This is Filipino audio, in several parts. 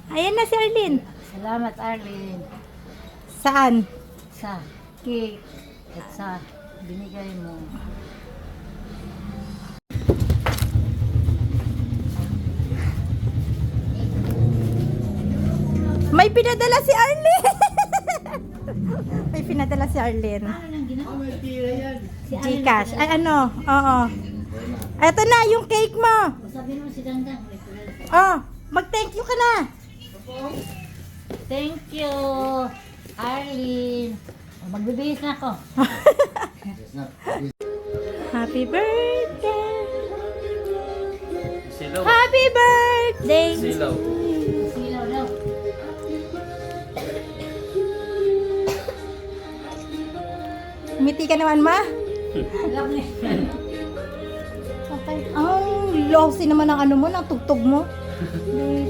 Ayan na si Arlene. Salamat, Arlene, Saan? sa cake at sa binigay mo. May pinadala si Arlene. May pinadala si Arlene. Gcash. Ay ano? Oo. Eto na yung cake mo. Sabi mo si Dangdang. Oh, mag-thank you ka na. Thank you, Arlene. Magbibihis na ako. Happy birthday. Silaw. Happy birthday. Silaw. Silaw daw. Umiti ka naman, ma. Alam niya. Okay. Ang lousy naman ang ano mo, ng tugtog mo.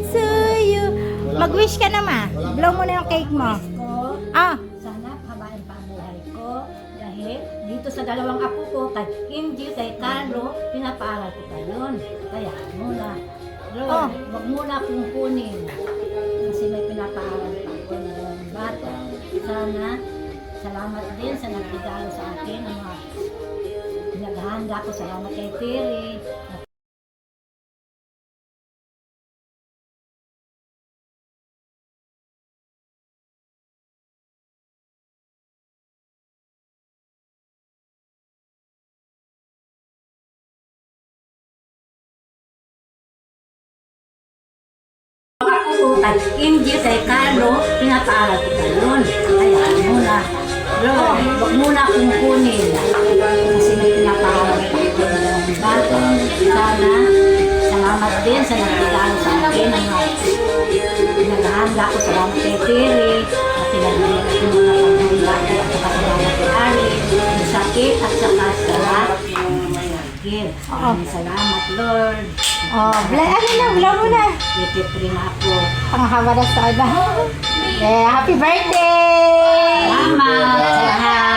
To you. Mag-wish ka na, ma. Blow mo na yung cake mo. Ko, Ah, sana habain pa ang buhay ko dahil dito sa dalawang apo ko, kay Kimji, kay Carlo, pinapaaral ko pa yun. Kaya muna, Lord, Oh. wag muna akong kunin kasi may pinapaaral pa ako ng dalawang bata. Sana, salamat din sa nagregalo sa akin ang mga pinaghahanda ko. Salamat kay Terry. Ako, kay Kimji, kay Carlo, pinapaaral ko pa yun. Kaya muna, Lord, wag muna akong kunin kasi may pinapaaral pa ako ng dalawang bata. Sana, salamat din sa nagregalo sa akin ang mga pinaghahanda ko. Salamat kay Terry at pinagbiyak ko mga paghanda ko at saka salamat kay Ari, yung sakit at saka sa gift. Salamat, Lord. oh, ano na, blow mo na. Ititri na ako. Panghaba na sa iba. Yeah, happy birthday! Salamat sa lahat.